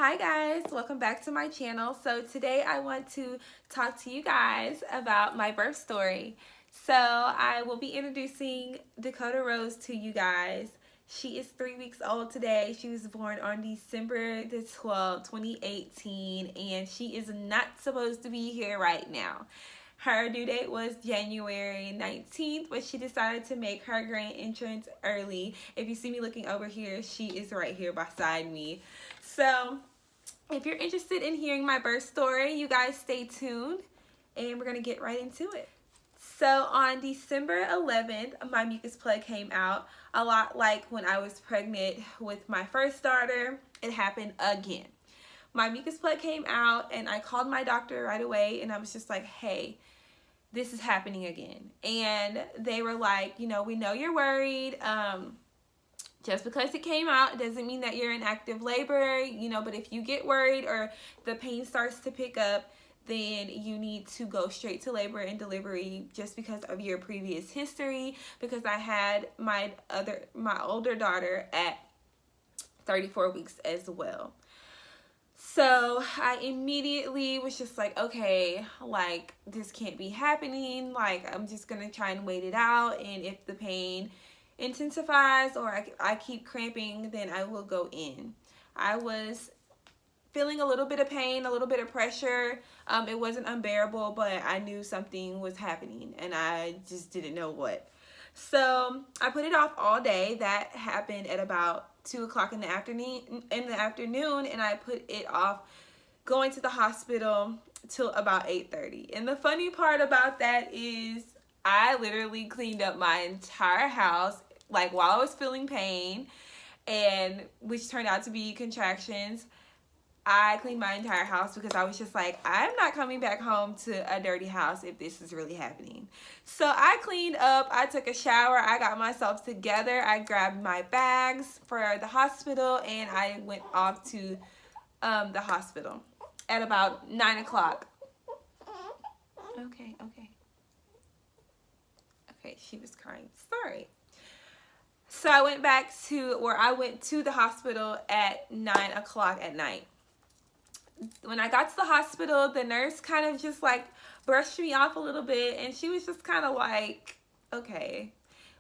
Hi guys, welcome back to my channel. So today I want to talk to you guys about my birth story. So I will be introducing Dakota Rose to you guys. She is 3 weeks old today. She was born on December the 12th, 2018, and she is not supposed to be here right now. Her due date was January 19th, but she decided to make her grand entrance early. If you see me looking over here, she is right here beside me. So if you're interested in hearing my birth story, you guys stay tuned and we're going to get right into it. So on December 11th, my mucus plug came out. A lot like when I was pregnant with my first daughter, it happened again. My mucus plug came out and I called my doctor right away and I was just like, hey, this is happening again. And they were like, we know you're worried. Just because it came out doesn't mean that you're in active labor, but if you get worried or the pain starts to pick up, then you need to go straight to labor and delivery just because of your previous history, because I had my older daughter at 34 weeks as well. So I immediately was just like, okay, like this can't be happening. Like I'm just going to try and wait it out. And if the pain intensifies or I keep cramping, then I will go in. I was feeling a little bit of pain, a little bit of pressure. It wasn't unbearable, but I knew something was happening and I just didn't know what. So I put it off all day. That happened at about 2 o'clock in the afternoon, and I put it off going to the hospital till about 8:30. And the funny part about that is I literally cleaned up my entire house, like while I was feeling pain, and which turned out to be contractions. I cleaned my entire house because I was just like, I'm not coming back home to a dirty house if this is really happening. So I cleaned up, I took a shower, I got myself together, I grabbed my bags for the hospital, and I went off to the hospital at about 9 o'clock. Okay, she was crying. Sorry. So I went to the hospital at 9 o'clock at night. When I got to the hospital, the nurse kind of just like brushed me off a little bit, and she was just kind of like, okay,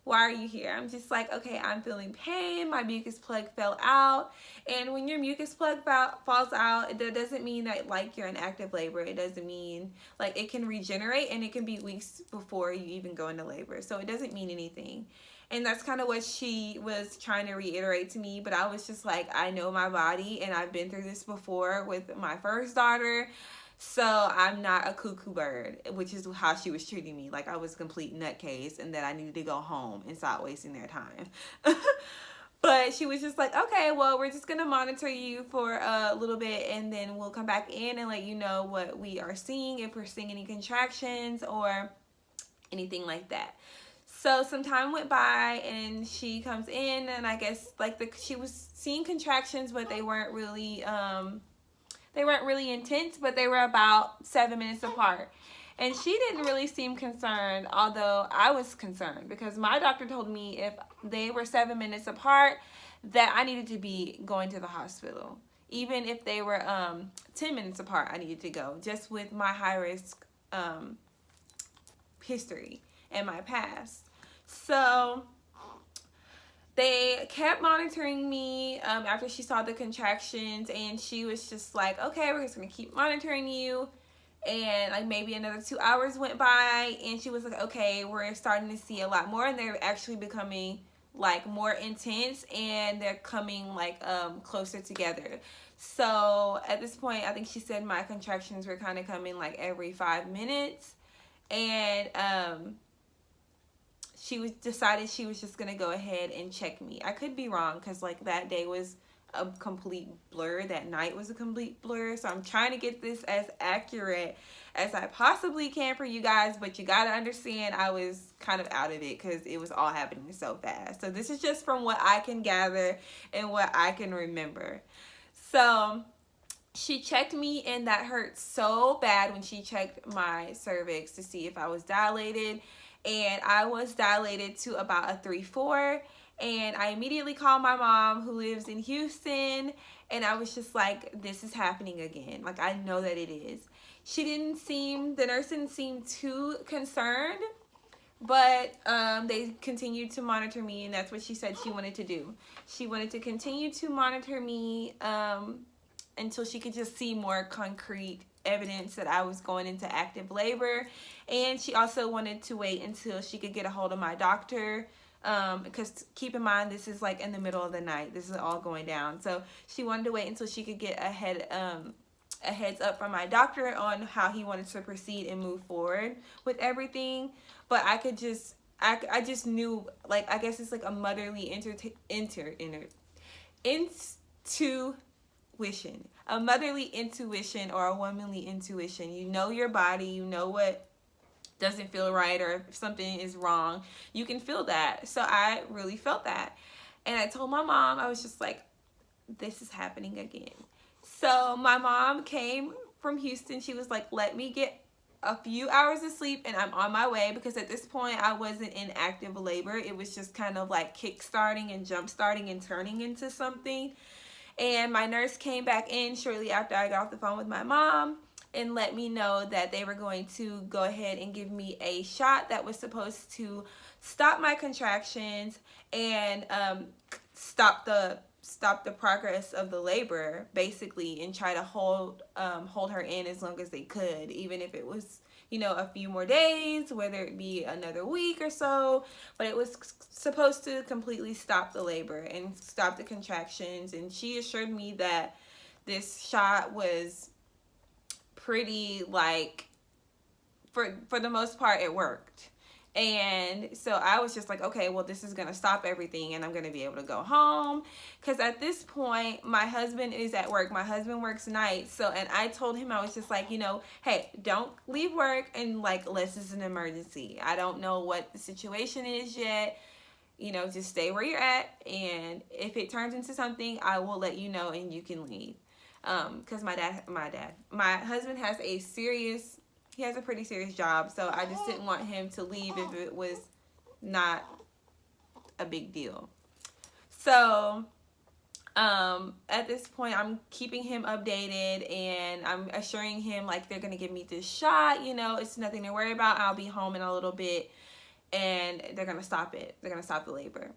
why are you here? I'm just like, okay, I'm feeling pain. My mucus plug fell out. And when your mucus plug falls out, that doesn't mean that like you're in active labor. It doesn't mean like it can regenerate, and it can be weeks before you even go into labor. So it doesn't mean anything. And that's kind of what she was trying to reiterate to me. But I was just like, I know my body and I've been through this before with my first daughter. So I'm not a cuckoo bird, which is how she was treating me. Like I was a complete nutcase and that I needed to go home and stop wasting their time. But she was just like, okay, well, we're just going to monitor you for a little bit and then we'll come back in and let you know what we are seeing, if we're seeing any contractions or anything like that. So some time went by and she comes in, and I guess like she was seeing contractions, but they weren't really intense, but they were about 7 minutes apart. And she didn't really seem concerned, although I was concerned because my doctor told me if they were 7 minutes apart that I needed to be going to the hospital. Even if they were 10 minutes apart, I needed to go, just with my high risk history and my past. So they kept monitoring me after she saw the contractions, and she was just like, okay, we're just going to keep monitoring you. And like maybe another 2 hours went by, and she was like, okay, we're starting to see a lot more, and they're actually becoming like more intense, and they're coming like closer together. So at this point, I think she said my contractions were kind of coming like every 5 minutes. And she decided she was just going to go ahead and check me. I could be wrong because like that day was a complete blur. That night was a complete blur. So I'm trying to get this as accurate as I possibly can for you guys. But you got to understand I was kind of out of it because it was all happening so fast. So this is just from what I can gather and what I can remember. So she checked me, and that hurt so bad when she checked my cervix to see if I was dilated. And I was dilated to about a 3-4, And I immediately called my mom, who lives in Houston, and I was just like, this is happening again. Like, I know that it is. The nurse didn't seem too concerned, but they continued to monitor me, and that's what she said she wanted to do. She wanted to continue to monitor me until she could just see more concrete evidence that I was going into active labor. And she also wanted to wait until she could get a hold of my doctor, because keep in mind, this is like in the middle of the night. This is all going down. So she wanted to wait until she could get a heads up from my doctor on how he wanted to proceed and move forward with everything. But I just knew, like, I guess it's like a motherly intuition, a motherly intuition, or a womanly intuition. You know your body, you know what doesn't feel right, or if something is wrong, you can feel that. So I really felt that, and I told my mom, I was just like, this is happening again. So my mom came from Houston. She was like, let me get a few hours of sleep and I'm on my way, because at this point I wasn't in active labor. It was just kind of like kick-starting and jump-starting and turning into something. And my nurse came back in shortly after I got off the phone with my mom and let me know that they were going to go ahead and give me a shot that was supposed to stop my contractions and stop the progress of the labor, basically, and try to hold her in as long as they could, even if it was, a few more days, whether it be another week or so. But it was supposed to completely stop the labor and stop the contractions. And she assured me that this shot was pretty, like, for the most part, it worked. And so I was just like, okay, well, this is going to stop everything and I'm going to be able to go home. Because at this point, my husband is at work. My husband works nights. So, and I told him, I was just like, hey, don't leave work unless it's an emergency. I don't know what the situation is yet. Just stay where you're at. And if it turns into something, I will let you know and you can leave. Because my husband has he has a pretty serious job, so I just didn't want him to leave if it was not a big deal. So, at this point, I'm keeping him updated, and I'm assuring him, like, they're going to give me this shot, it's nothing to worry about. I'll be home in a little bit, and they're going to stop it. They're going to stop the labor.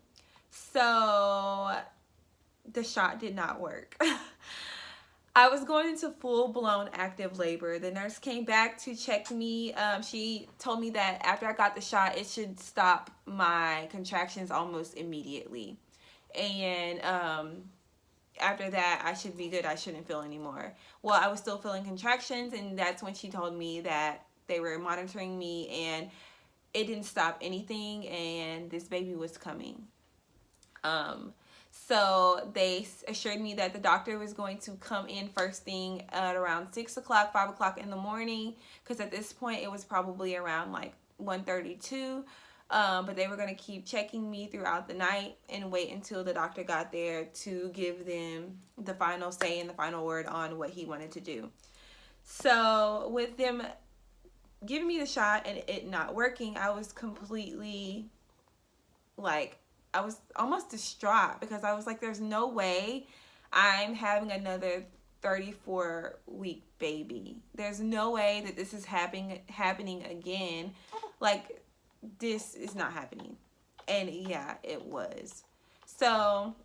So, the shot did not work. I was going into full-blown active labor. The nurse came back to check me. She told me that after I got the shot, it should stop my contractions almost immediately. And after that, I should be good. I shouldn't feel anymore. Well, I was still feeling contractions, and that's when she told me that they were monitoring me, and it didn't stop anything, and this baby was coming. So they assured me that the doctor was going to come in first thing at around 6 o'clock, 5 o'clock in the morning, because at this point it was probably around like 1:32. But they were going to keep checking me throughout the night and wait until the doctor got there to give them the final say and the final word on what he wanted to do. So with them giving me the shot and it not working, I was completely, like, I was almost distraught, because I was like, there's no way I'm having another 34-week baby. There's no way that this is happening again. Like, this is not happening. And yeah, it was. So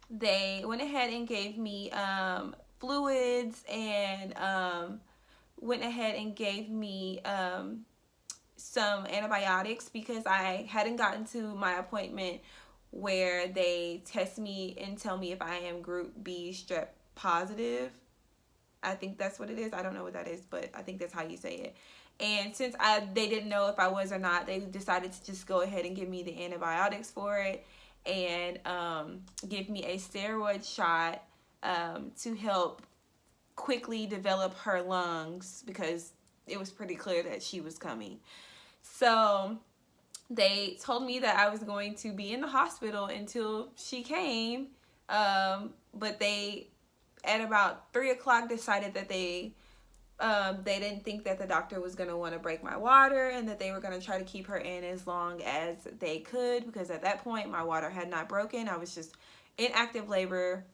they went ahead and gave me fluids, and went ahead and gave me some antibiotics, because I hadn't gotten to my appointment where they test me and tell me if I am group B strep positive. I think that's what it is. I don't know what that is, but I think that's how you say it. And since they didn't know if I was or not, they decided to just go ahead and give me the antibiotics for it, and give me a steroid shot to help quickly develop her lungs, because it was pretty clear that she was coming. So they told me that I was going to be in the hospital until she came, but they, at about 3 o'clock, decided that they they didn't think that the doctor was going to want to break my water, and that they were going to try to keep her in as long as they could, because at that point my water had not broken. I was just in active labor,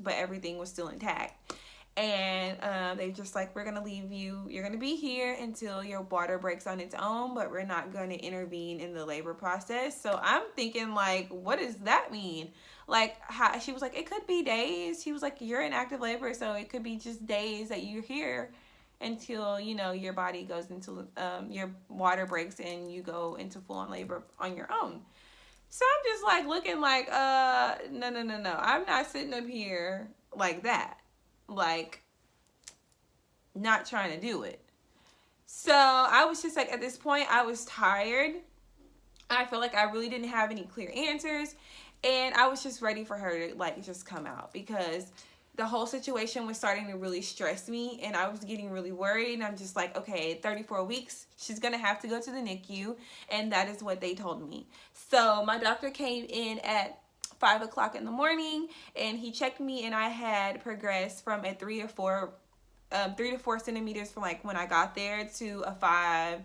but everything was still intact. And they just like, we're going to leave you. You're going to be here until your water breaks on its own, but we're not going to intervene in the labor process. So I'm thinking, like, what does that mean? Like, how, she was like, it could be days. She was like, you're in active labor, so it could be just days that you're here until, you know, your body goes into, your water breaks and you go into full-on labor on your own. So I'm just like looking like, no. I'm not sitting up here like that. Like, not trying to do it. So I was just like, at this point, I was tired. I felt like I really didn't have any clear answers. And I was just ready for her to, like, just come out, because the whole situation was starting to really stress me, and I was getting really worried. And I'm just like, okay, 34 weeks, she's going to have to go to the NICU. And that is what they told me. So my doctor came in at 5 o'clock in the morning, and he checked me, and I had progressed from a 3 to 4 centimeters from like when I got there to a 5,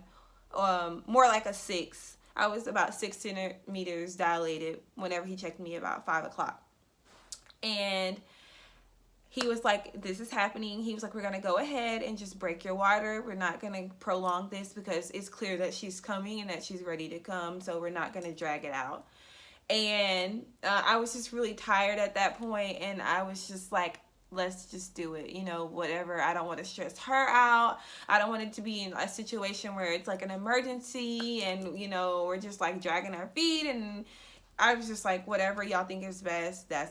more like a 6. I was about 6 centimeters dilated whenever he checked me about 5 o'clock. And he was like, this is happening. He was like, we're going to go ahead and just break your water. We're not going to prolong this, because it's clear that she's coming and that she's ready to come. So we're not going to drag it out. And I was just really tired at that point, and I was just like, let's just do it, you know, whatever. I don't want to stress her out. I don't want it to be in a situation where it's like an emergency and, you know, we're just like dragging our feet. And I was just like, whatever y'all think is best, this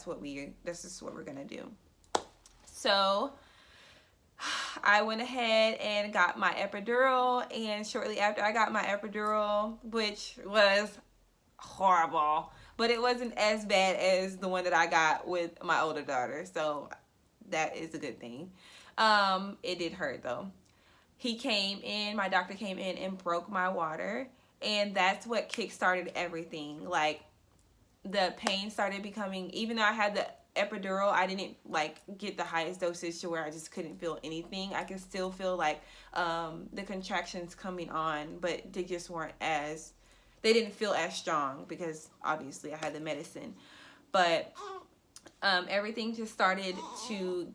is what we're gonna do. So I went ahead and got my epidural, and shortly after I got my epidural, which was horrible, but it wasn't as bad as the one that I got with my older daughter, so that is a good thing. It did hurt though. My doctor came in and broke my water, and that's what kick-started everything. Like, the pain started becoming, even though I had the epidural, I didn't like get the highest dosage to where I just couldn't feel anything. I could still feel like the contractions coming on, but they just weren't as, they didn't feel as strong, because obviously I had the medicine. But everything just started to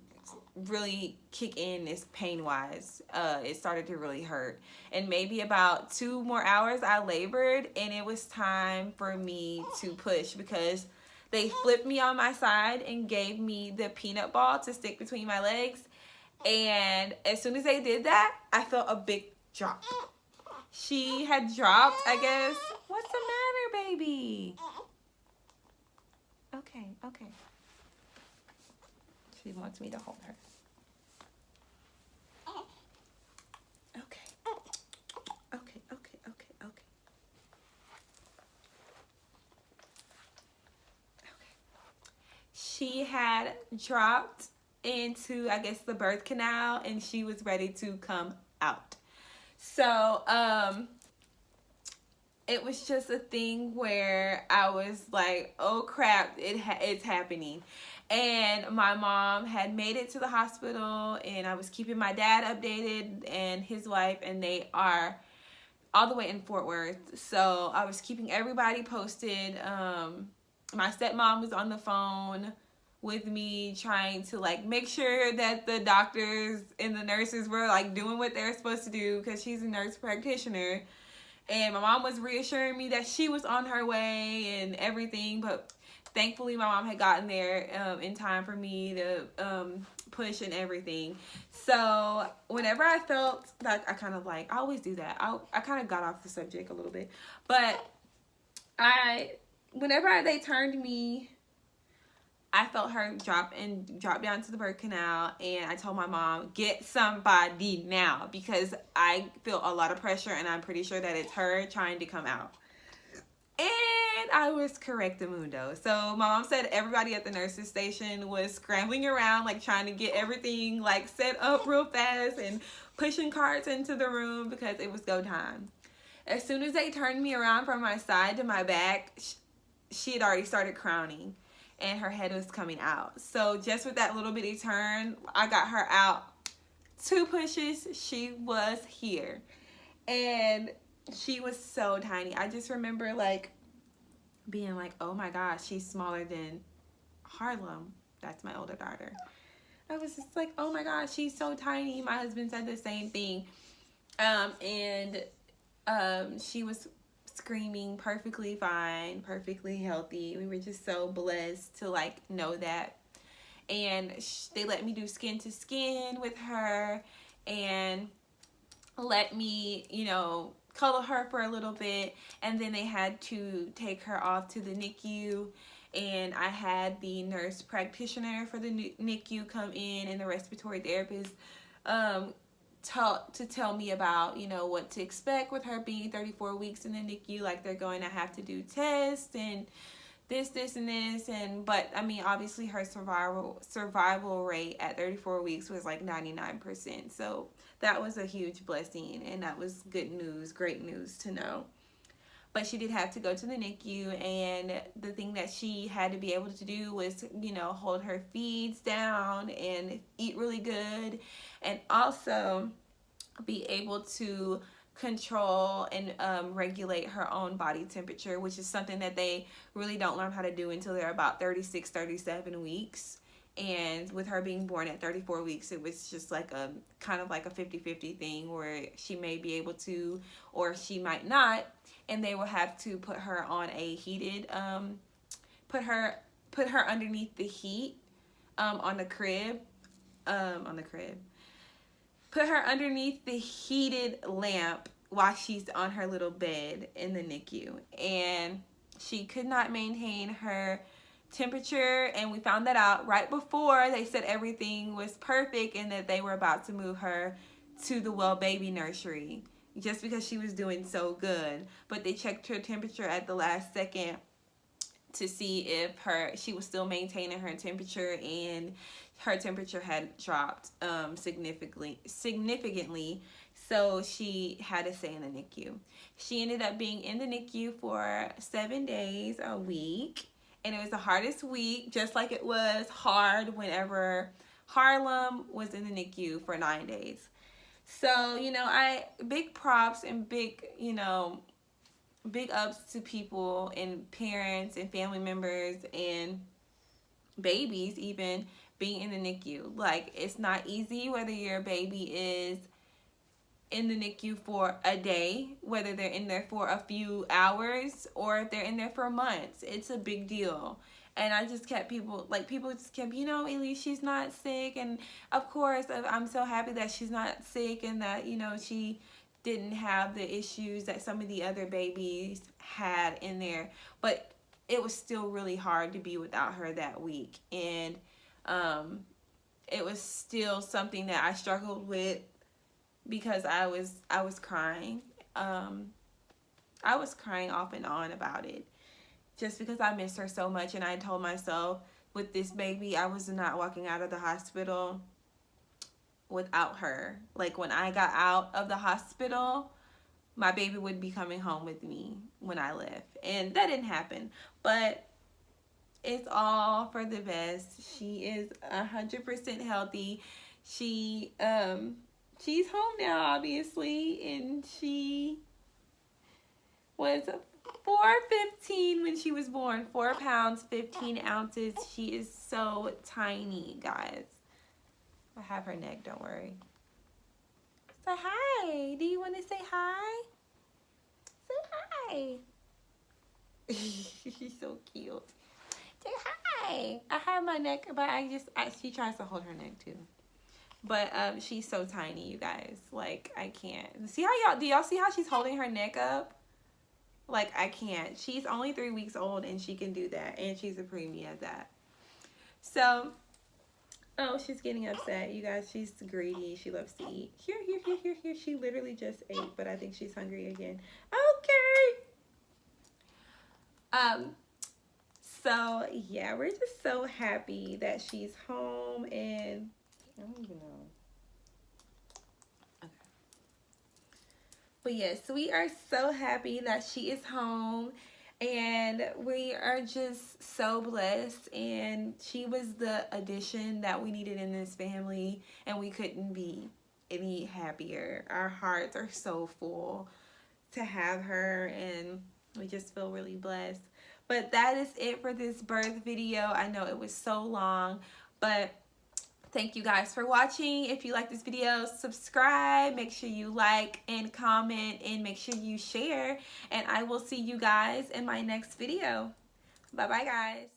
really kick in this pain-wise. It started to really hurt. And maybe about 2 more hours I labored, and it was time for me to push, because they flipped me on my side and gave me the peanut ball to stick between my legs. And as soon as they did that, I felt a big drop. She had dropped, I guess. What's the matter, baby? Okay. She wants me to hold her. Okay. She had dropped into, I guess, the birth canal, and she was ready to come out. So, it was just a thing where I was like, oh crap, it's happening. And my mom had made it to the hospital, and I was keeping my dad updated and his wife, and they are all the way in Fort Worth. So I was keeping everybody posted. My stepmom was on the phone with me, trying to like make sure that the doctors and the nurses were like doing what they're supposed to do, because she's a nurse practitioner. And my mom was reassuring me that she was on her way and everything. But thankfully, my mom had gotten there in time for me to push and everything. So whenever I felt like, I always do that. I kind of got off the subject a little bit. But whenever they turned me, I felt her drop down to the birth canal, and I told my mom, get somebody now, because I feel a lot of pressure, and I'm pretty sure that it's her trying to come out. And I was correctamundo. So my mom said everybody at the nurse's station was scrambling around, like trying to get everything like set up real fast and pushing carts into the room, because it was go time. As soon as they turned me around from my side to my back, she had already started crowning, and her head was coming out. So just with that little bitty turn, I got her out 2 pushes, she was here. And she was so tiny. I just remember like being like, oh my gosh, she's smaller than Harlem. That's my older daughter. I was just like, oh my gosh, she's so tiny. My husband said the same thing. And she was screaming perfectly fine, perfectly healthy. We were just so blessed to like know that. And they let me do skin to skin with her and let me, you know, cuddle her for a little bit. And then they had to take her off to the NICU. And I had the nurse practitioner for the NICU come in and the respiratory therapist to tell me about, you know, what to expect with her being 34 weeks in the NICU. Like, they're going to have to do tests and this, and this. And but I mean, obviously her survival rate at 34 weeks was like 99%. So that was a huge blessing, and that was good news, great news to know. But she did have to go to the NICU, and the thing that she had to be able to do was, you know, hold her feeds down and eat really good, and also be able to control and regulate her own body temperature, which is something that they really don't learn how to do until they're about 36, 37 weeks. And with her being born at 34 weeks, it was just like a kind of like a 50-50 thing where she may be able to or she might not. And they will have to put her on a heated, put her underneath the heat on the crib. Put her underneath the heated lamp while she's on her little bed in the NICU. And she could not maintain her temperature, and we found that out right before they said everything was perfect and that they were about to move her to the Well Baby Nursery just because she was doing so good. But they checked her temperature at the last second to see if she was still maintaining her temperature, and her temperature had dropped significantly. So she had to stay in the NICU. She ended up being in the NICU for 7 days a week. And it was the hardest week, just like it was hard whenever Harlem was in the NICU for 9 days. So, you know, big props and big ups to people and parents and family members and babies even being in the NICU. Like, it's not easy whether your baby is in the NICU for a day, whether they're in there for a few hours or if they're in there for months. It's a big deal. And I just kept people just kept, you know, Elise, she's not sick. And of course, I'm so happy that she's not sick and that, you know, she didn't have the issues that some of the other babies had in there. But it was still really hard to be without her that week. And it was still something that I struggled with, because I was crying. I was crying off and on about it, just because I miss her so much. And I told myself, with this baby, I was not walking out of the hospital without her. Like, when I got out of the hospital, my baby would be coming home with me when I left. And that didn't happen. But it's all for the best. She is 100% healthy. She's home now, obviously, and she was 4'15" when she was born. 4 pounds, 15 ounces. She is so tiny, guys. I have her neck, don't worry. Say hi. Do you want to say hi? Say hi. She's so cute. Say hi. I have my neck, but she tries to hold her neck too. But she's so tiny, you guys. Like, I can't. See how do y'all see how she's holding her neck up? Like, I can't. She's only 3 weeks old and she can do that. And she's a preemie at that. So, oh, she's getting upset. You guys, she's greedy. She loves to eat. Here. She literally just ate, but I think she's hungry again. Okay. So, yeah, we're just so happy that she's home, and I don't even know. Okay. But yes, we are so happy that she is home, and we are just so blessed. And she was the addition that we needed in this family, and we couldn't be any happier. Our hearts are so full to have her, and we just feel really blessed. But that is it for this birth video. I know it was so long, but thank you guys for watching. If you like this video, subscribe, make sure you like and comment, and make sure you share, and I will see you guys in my next video. Bye bye guys.